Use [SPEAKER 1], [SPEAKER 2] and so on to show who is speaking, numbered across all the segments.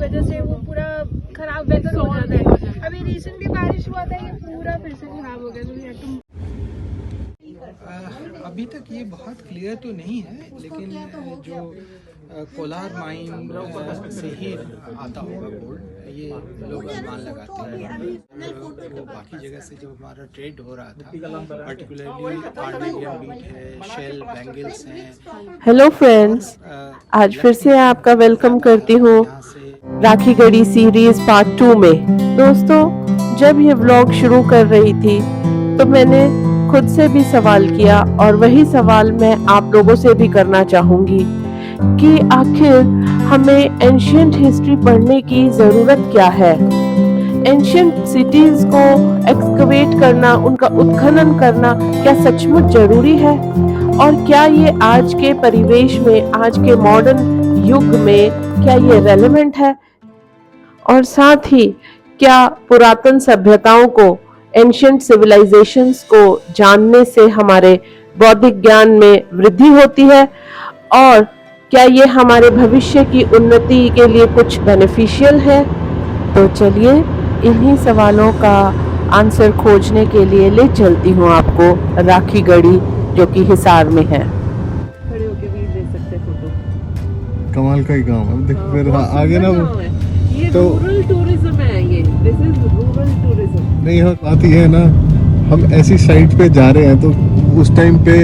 [SPEAKER 1] वजह से वो पूरा खराब वेदर हो जाता है। अभी रिसेंटली बारिश हुआ था, ये पूरा फिर से खराब हो गया। तो
[SPEAKER 2] अभी तक ये बहुत क्लियर तो नहीं है, लेकिन जो कोलार माइन से ही आता होगा गोल्ड, ये लोग अनुमान लगाते हैं। वो बाकी जगह से जो हमारा ट्रेड हो रहा था, पर्टिकुलरली आर्मेनियन बीट है, शेल बैंगल्स हैं।
[SPEAKER 3] हेलो फ्रेंड्स, आज फिर से आपका वेलकम करती हूँ राखी गढ़ी सीरीज पार्ट 2 में। दोस्तों, जब ये व्लॉग शुरू कर रही थी तो मैंने खुद से भी सवाल किया और वही सवाल मैं आप लोगों से भी करना चाहूंगी कि आखिर हमें एंशिएंट हिस्ट्री पढ़ने की जरूरत क्या है। एंशिएंट सिटीज को एक्सकवेट करना, उनका उत्खनन करना क्या सचमुच जरूरी है? और क्या ये आज के परिवेश में, आज के मॉडर्न युग में क्या ये रेलेवेंट है? और साथ ही क्या पुरातन सभ्यताओं को, एंशिएंट सिविलाइजेशंस को जानने से हमारे बौद्धिक ज्ञान में वृद्धि होती है? और क्या ये हमारे भविष्य की उन्नति के लिए कुछ बेनिफिशियल है? तो चलिए इन्हीं सवालों का आंसर खोजने के लिए ले चलती हूँ आपको राखी गढ़ी, जो कि हिसार में है। खड़े होके भी ले सकते फोटो।
[SPEAKER 4] कमाल का ही काम है। देखो फिर आगे ना वो
[SPEAKER 3] ये
[SPEAKER 4] तो
[SPEAKER 3] रूरल टूरिज्म है, ये दिस इज रूरल टूरिज्म।
[SPEAKER 4] नहीं, यहाँ बात ये है ना, हम ऐसी साइट पे जा रहे हैं तो उस टाइम पे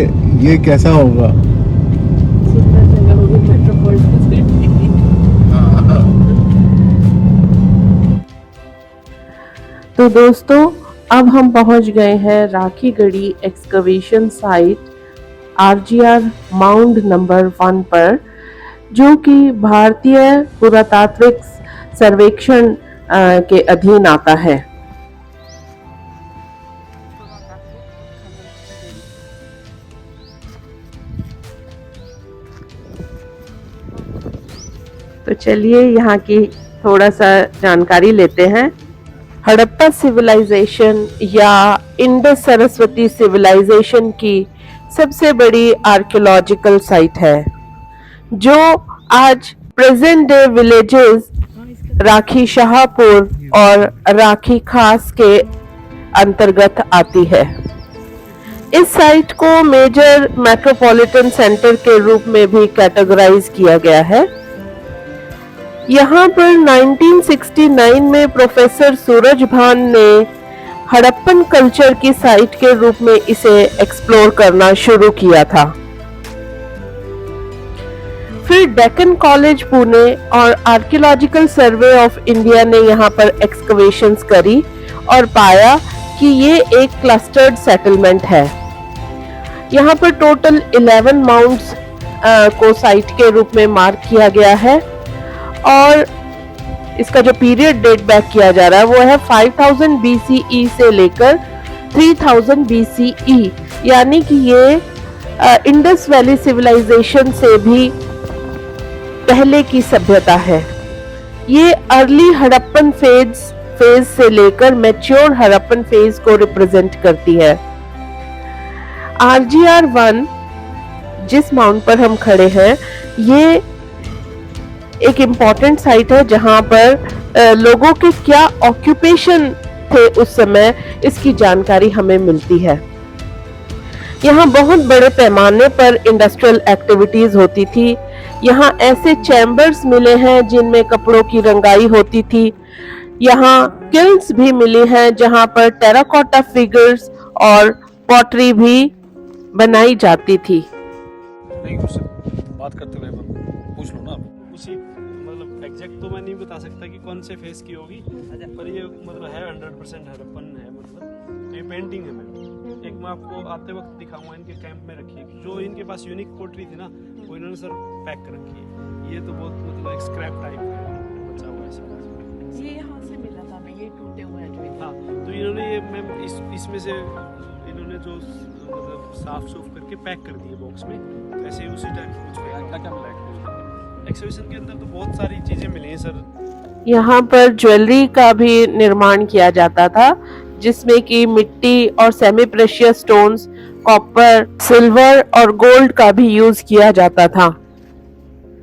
[SPEAKER 4] ये कैसा होगा।
[SPEAKER 3] सुंदर जगह होगी, मेट्रोपॉलिटन सिटी। तो दोस्तों, अब हम पहुंच गए हैं Rakhi Garhi excavation site RGR mound number 1 पर, जो कि भारतीय पुरातात्विक सर्वेक्षण के अधीन आता है। तो चलिए यहाँ की थोड़ा सा जानकारी लेते हैं। हड़प्पा सिविलाइजेशन या इंडस सरस्वती सिविलाइजेशन की सबसे बड़ी आर्कियोलॉजिकल साइट है, जो आज प्रेजेंट डे विलेजेस राखी शाहपुर और राखी खास के अंतर्गत आती है। इस साइट को मेजर मेट्रोपॉलिटन सेंटर के रूप में भी कैटेगराइज किया गया है। यहाँ पर 1969 में प्रोफेसर सूरजभान ने हड़प्पन कल्चर की साइट के रूप में इसे एक्सप्लोर करना शुरू किया था। फिर डेक्कन कॉलेज पुणे और आर्कियोलॉजिकल सर्वे ऑफ इंडिया ने यहाँ पर एक्सकवेशंस करी और पाया कि ये एक क्लस्टर्ड सेटलमेंट है। यहाँ पर टोटल 11 माउंट्स को साइट के रूप में मार्क किया गया है और इसका जो पीरियड डेट बैक किया जा रहा है वो है 5000 BCE से लेकर 3000 BCE, यानी कि ये इंडस वैली सिविलाइजेशन से भी पहले की सभ्यता है। ये अर्ली हड़प्पन फेज से लेकर मैच्योर हड़प्पन फेज को रिप्रेजेंट करती है। आरजीआर 1 जिस माउंट पर हम खड़े हैं, ये एक इम्पॉर्टेंट साइट है जहां पर लोगों के क्या ऑक्यूपेशन थे उस समय, इसकी जानकारी हमें मिलती है। यहाँ बहुत बड़े पैमाने पर इंडस्ट्रियल एक्टिविटीज होती थी। यहाँ ऐसे चैम्बर्स मिले हैं जिनमें कपड़ों की रंगाई होती थी। यहाँ किल्स भी मिली हैं जहाँ पर टेराकोटा फिगर्स और पॉटरी भी बनाई जाती थी।
[SPEAKER 5] नहीं, उससे बात करते हुए पूछ लो ना आप। उसी मतलब एग्जैक्ट तो मैं नहीं बता सकता कि कौन से फेस की होगी, पर ये मतलब है 100% हड़प्पन है। मतलब ये पेंटिंग है। मैं एक मैं आपको आते वक्त दिखाऊंगा, इनके कैंप में रखी है। जो इनके पास यूनिक पोट्री थी ना, वो इन्होंने सर पैक कर रखी है। ये तो बहुत मतलब एक स्क्रैप टाइप है, बचा हुआ है सब।
[SPEAKER 3] ये यहाँ से मिला था, मैं ये टूटे हुए हैं।
[SPEAKER 5] हाँ, तो इन्होंने ये मैम इसमें से इन्होंने जो मतलब साफ सूफ करके पैक कर दिए बॉक्स में, तो ऐसे उसी टाइप कुछ क्या मिला एक्सिबिशन के अंदर। तो बहुत सारी चीजें मिली हैं सर।
[SPEAKER 3] यहाँ पर ज्वेलरी का भी निर्माण किया जाता था, जिसमें कि मिट्टी और semi precious stones, copper, silver और गोल्ड का भी यूज किया जाता था।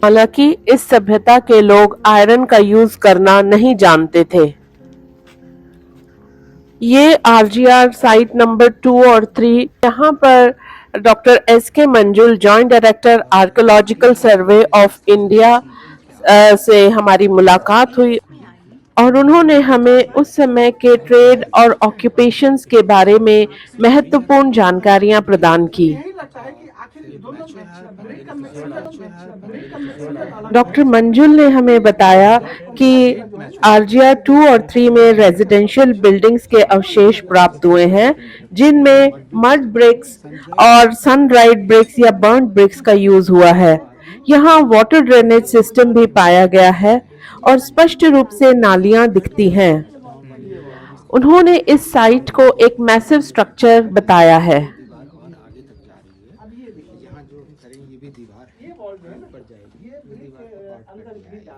[SPEAKER 3] हालांकि इस सभ्यता के लोग आयरन का यूज करना नहीं जानते थे। ये आरजीआर साइट नंबर 2 और 3, यहाँ पर doctor SK Manjul, joint director archaeological survey of India से हमारी मुलाकात हुई और उन्होंने हमें उस समय के ट्रेड और ऑक्यूपेशंस के बारे में महत्वपूर्ण जानकारियां प्रदान की। डॉक्टर मंजुल ने हमें बताया कि आरजीआर 2 और 3 में रेजिडेंशियल बिल्डिंग्स के अवशेष प्राप्त हुए हैं, जिनमें मड ब्रिक्स और सन ड्राइड ब्रिक्स या बर्न्ड ब्रिक्स का यूज हुआ है। यहाँ वाटर ड्रेनेज सिस्टम भी पाया गया है और स्पष्ट रूप से नालियां दिखती हैं। उन्होंने इस साइट को एक मैसिव स्ट्रक्चर बताया है।
[SPEAKER 2] यहाँ जो करेंगे ये भी दीवार है, ऊपर जाएगी, दीवार का पार्ट कट जाएगा।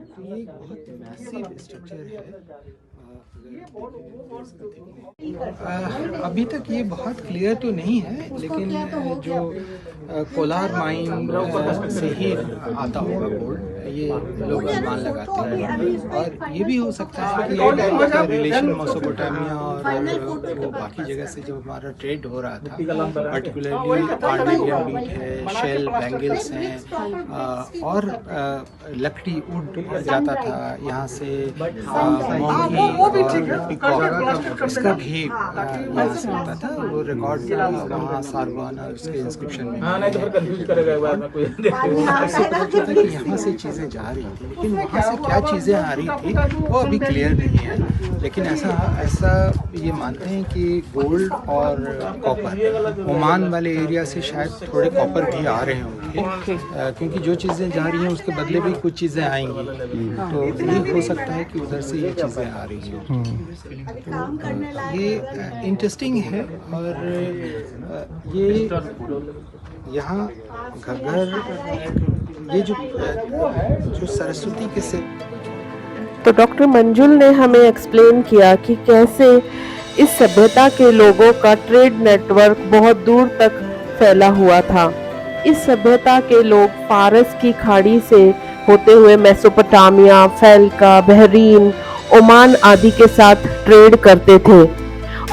[SPEAKER 2] तो ये एक बहुत मैसिव स्ट्रक्चर है। अभी तक ये बहुत क्लियर तो नहीं है, लेकिन जो कोलार माइन से ही आता होगा गोल्ड, ये लोग अनुमान लगाते हैं। और ये भी हो सकता है कि रिलेशन मेसोपोटामिया और वो बाकी जगह से जो हमारा ट्रेड हो रहा था, पर्टिकुलरली आर्मेनियन बीट है, शेल बैंगल्स हैं और लकड़ी वुड जाता था यहाँ से, इसका भी यहाँ से होता था। वो रिकॉर्ड वहाँ सारवान और उसके इंस्क्रिप्शन में कि यहाँ से चीज़ें जा रही थी, लेकिन वहाँ से क्या चीज़ें आ रही थी वो अभी क्लियर नहीं है। लेकिन ऐसा ये मानते हैं कि गोल्ड और कॉपर, ओमान वाले एरिया से शायद थोड़े कॉपर भी आ रहे होंगे, क्योंकि जो चीज़ें जा रही हैं उसके बदले भी कुछ चीज़ें आएंगी, तो ये हो सकता है कि उधर से ये चीज़ें आ रही हैं। तो ये इंटरेस्टिंग है। और ये यहाँ घग्गर, ये जो सरस्वती के से,
[SPEAKER 3] तो डॉक्टर मंजुल ने हमें एक्सप्लेन किया कि कैसे इस सभ्यता के लोगों का ट्रेड नेटवर्क बहुत दूर तक फैला हुआ था। इस सभ्यता के लोग फारस की खाड़ी से होते हुए मेसोपोटामिया, फैल्का, बहरीन, ओमान आदि के साथ ट्रेड करते थे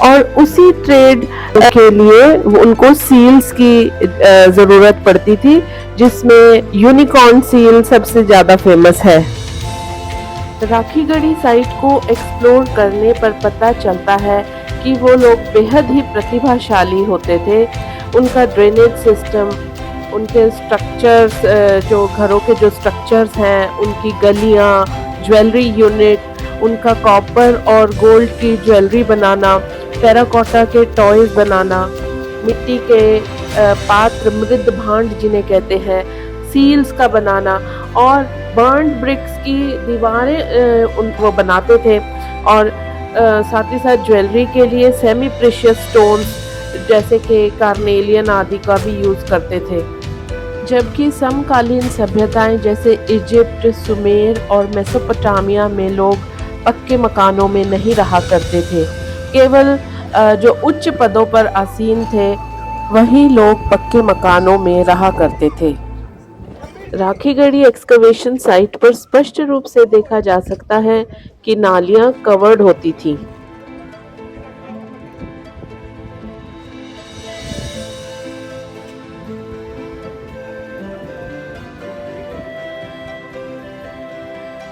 [SPEAKER 3] और उसी ट्रेड के लिए उनको सील्स की जरूरत पड़ती थी, जिसमें यूनिकॉर्न सील सबसे ज्यादा फेमस है। राखीगढ़ी साइट को एक्सप्लोर करने पर पता चलता है कि वो लोग बेहद ही प्रतिभाशाली होते थे। उनका ड्रेनेज सिस्टम, उनके स्ट्रक्चर्स, जो घरों के जो स्ट्रक्चर्स हैं, उनकी गलियां, ज्वेलरी यूनिट, उनका कॉपर और गोल्ड की ज्वेलरी बनाना, टेराकोटा के टॉयज बनाना, मिट्टी के पात्र, मृद भांड जिन्हें कहते हैं, सील्स का बनाना और बर्न्ड ब्रिक्स की दीवारें वो बनाते थे। और साथ ही साथ ज्वेलरी के लिए सेमी प्रेशियस स्टोन्स जैसे कि कार्नेलियन आदि का भी यूज़ करते थे। जबकि समकालीन सभ्यताएं जैसे इजिप्ट, सुमेर और मेसोपोटामिया में लोग पक्के मकानों में नहीं रहा करते थे। केवल जो उच्च पदों पर आसीन थे वही लोग पक्के मकानों में रहा करते थे। राखीगढ़ी एक्सकवेशन साइट पर स्पष्ट रूप से देखा जा सकता है कि नालियां कवर्ड होती थीं।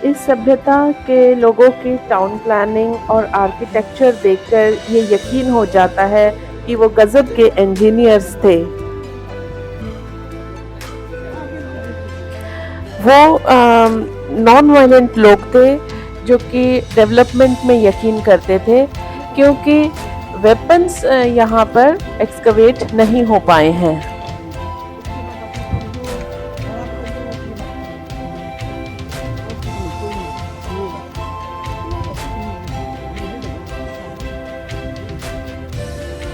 [SPEAKER 3] इस सभ्यता के लोगों की टाउन प्लानिंग और आर्किटेक्चर देखकर ये यकीन हो जाता है कि वो गजब के इंजीनियर्स थे। वो नॉन वायलेंट लोग थे जो कि डेवलपमेंट में यकीन करते थे, क्योंकि वेपन्स यहाँ पर एक्सकवेट नहीं हो पाए हैं।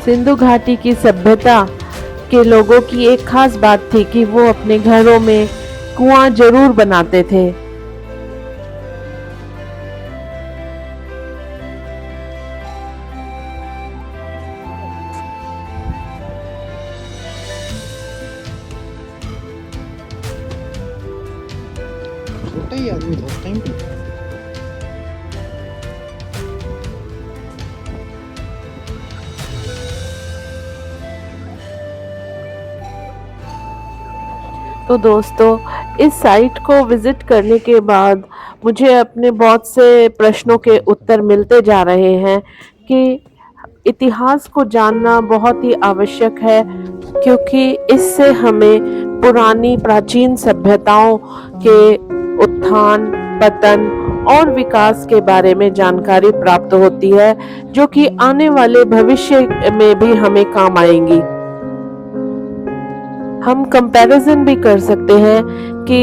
[SPEAKER 3] सिंधु घाटी की सभ्यता के लोगों की एक खास बात थी कि वो अपने घरों में कुआं जरूर बनाते थे।
[SPEAKER 2] ये आदमी तो उस टाइम पे।
[SPEAKER 3] तो दोस्तों, इस साइट को विजिट करने के बाद मुझे अपने बहुत से प्रश्नों के उत्तर मिलते जा रहे हैं कि इतिहास को जानना बहुत ही आवश्यक है, क्योंकि इससे हमें पुरानी प्राचीन सभ्यताओं के उत्थान, पतन और विकास के बारे में जानकारी प्राप्त होती है, जो कि आने वाले भविष्य में भी हमें काम आएंगी। हम कंपैरिजन भी कर सकते हैं कि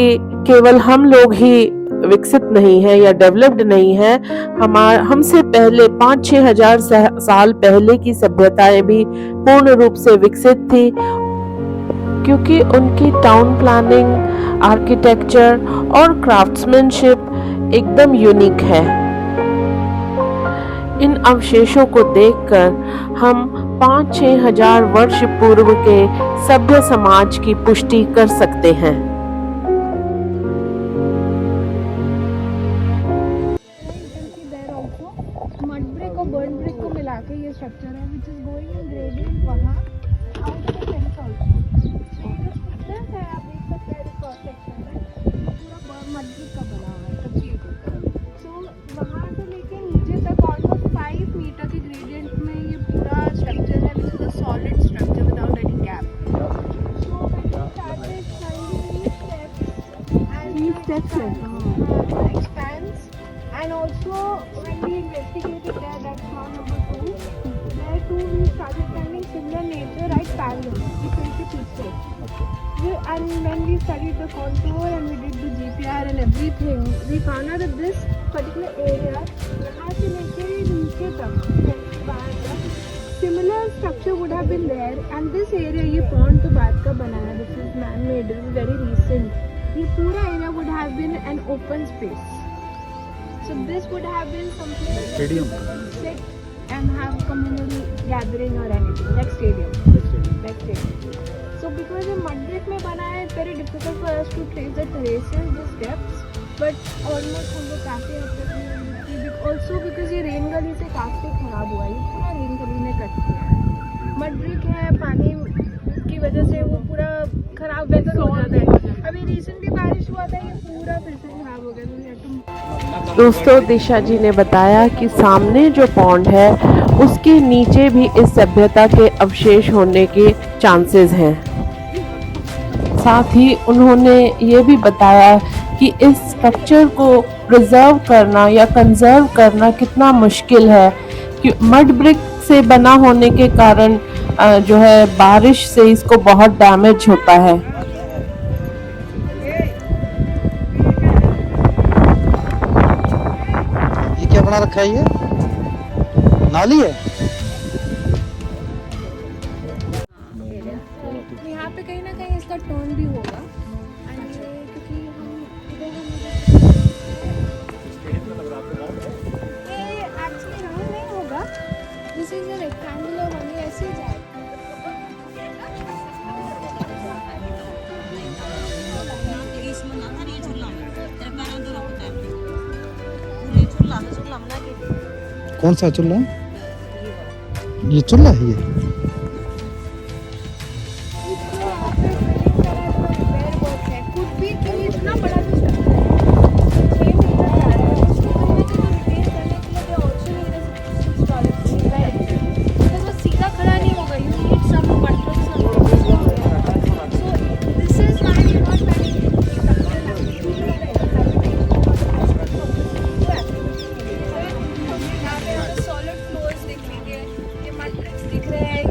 [SPEAKER 3] केवल हम लोग ही विकसित नहीं है या डेवलप्ड नहीं है, हमसे पहले 5-6 हजार साल पहले की सभ्यताएं भी पूर्ण रूप से विकसित थी, क्योंकि उनकी टाउन प्लानिंग, आर्किटेक्चर और क्राफ्ट्समैनशिप एकदम यूनिक है। इन अवशेषों को देखकर हम 5-6 हजार वर्ष पूर्व के सभ्य समाज की पुष्टि कर सकते हैं।
[SPEAKER 1] मड ब्रिक और बर्न ब्रिक को मिला के ये स्ट्रक्चर है, which is going in gradient वहाँ out of the fence also। So ये स्ट्रक्चर है, आप देख सकते हैं क्रॉस सेक्शन में पूरा मड ब्रिक का बना हुआ है कच्ची ईंटों। So वहाँ से लेके नीचे तक ऑलमोस्ट 5 मीटर के ग्रेडियंट में ये पूरा स्ट्रक्चर है, which is a solid structure without any gap। So when we started climbing these steps and expands, and also when we investigated there, that's floor number 2, there too we started finding similar nature right parallel, different pieces. And when we studied the contour and we did the GPR and everything, we found out that this particular area, यहाँ से लेके नीचे तक similar structure would have been there, and this area ये pond तो बाद का बना है, this is man made, this is very recent. ये पूरा area would have been an open space. So this would have been something to sit and have communal gathering or anything, like stadium. So because ये mud brick में बना है, it's very difficult for us to trace the traces, the steps, but almost हम लोग काफी हद तक also because ये रेन गली से काफी खराब हुआ है, ये पूरा रेन गली ने कट किया है। मड ब्रिक है, पानी की वजह से वो पूरा खराब वेदर हो जाता है। अभी रिसेंटली बारिश हुआ था, ये पूरा फिर से खराब हो गया।
[SPEAKER 3] दोस्तों, दिशा जी ने बताया कि सामने जो पॉन्ड है उसके नीचे भी इस सभ्यता के अवशेष होने के चांसेस हैं। साथ ही उन्होंने ये भी बताया कि इस स्ट्रक्चर को प्रिजर्व करना या कंजर्व करना कितना मुश्किल है, कि मड ब्रिक से बना होने के कारण जो है बारिश से इसको बहुत डैमेज होता है।
[SPEAKER 2] ये क्या बना रखा है, ये नाली है।
[SPEAKER 1] यहाँ पे कहीं ना कहीं इसका टर्न भी होगा, क्योंकि ये एक्चुअली राउंड नहीं होगा, this is a rectangular one, ये ऐसे ही जाएगा।
[SPEAKER 2] कौन सा चूल्हा है? ये चूल्हा है ये।
[SPEAKER 1] कुछ भी इतना बड़ा जो स्ट्रक्चर है, 6 मीटर का है, उसको कहीं ना कहीं रिपेयर करने के लिए also वो सीधा खड़ा नहीं होगा, you need some control, so this is why we are not planning solid floors दिख लीजिए, ये मड ब्रिक्स दिख रहे हैं,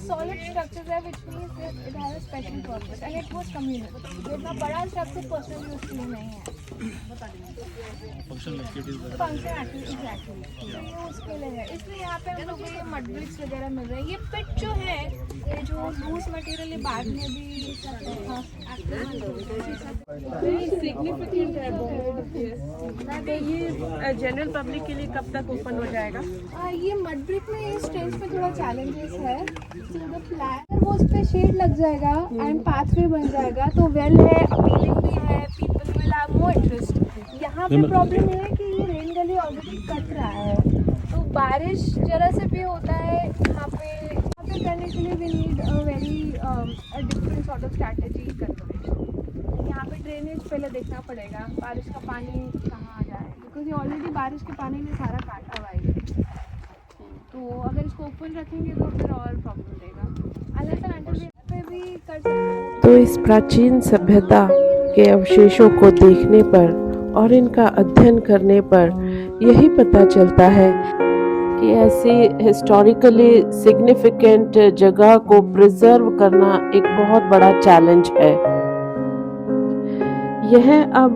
[SPEAKER 1] solid structures है, which means that it has a special purpose and it was communal. ये इतना बड़ा structure personal use के लिए नहीं है.
[SPEAKER 5] फंक्शनल एक्टिविटीज वगैरह
[SPEAKER 1] फंक्शन एक्टिविटीज एक्चुअली ये उसके लिए है. इसलिए यहाँ पे हम लोग को ये मड ब्रिक्स वगैरह मिल रहे हैं. ये पिट जो है, ये जो लूज मटेरियल ये बाद में भी
[SPEAKER 3] सिग्निफिकेंट है बहुत. ये जनरल पब्लिक के लिए कब तक ओपन हो जाएगा?
[SPEAKER 1] ये मड ब्रिक में इस स्टेज पे थोड़ा चैलेंजेस है. तो द प्लान वो उस पे शेड लग जाएगा एंड पाथवे बन जाएगा, तो वेल है, अपीलिंग भी है, people will have more interest. यहाँ पे प्रॉब्लम ये है कि ये रेन गली ऑलरेडी कट रहा है, तो बारिश जरा से भी होता है यहाँ पे करने के लिए we need a very different sort of strategy conservation. यहाँ पे ड्रेनेज पहले देखना पड़ेगा, बारिश का पानी कहाँ आ जाए, बिकॉज ये ऑलरेडी बारिश के पानी ने सारा काटा हुआ है. तो अगर इसको ओपन रखेंगे तो फिर और प्रॉब्लम देगा. अलग पे भी कर सकते हैं.
[SPEAKER 3] तो इस प्राचीन सभ्यता के अवशेषों को देखने पर और इनका अध्ययन करने पर यही पता चलता है कि ऐसी हिस्टोरिकली सिग्निफिकेंट जगह को प्रिजर्व करना एक बहुत बड़ा चैलेंज है. यह अब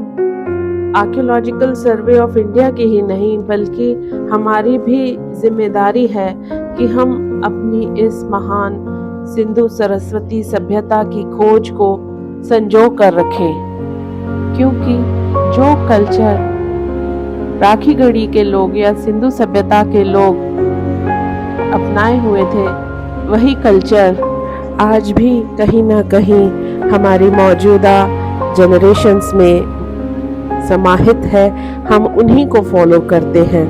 [SPEAKER 3] आर्कियोलॉजिकल सर्वे ऑफ इंडिया की ही नहीं बल्कि हमारी भी जिम्मेदारी है कि हम अपनी इस महान सिंधु सरस्वती सभ्यता की खोज को संजो कर रखें, क्योंकि जो कल्चर राखीगढ़ी के लोग या सिंधु सभ्यता के लोग अपनाए हुए थे, वही कल्चर आज भी कहीं ना कहीं हमारी मौजूदा जनरेशन्स में समाहित है. हम उन्हीं को फॉलो करते हैं.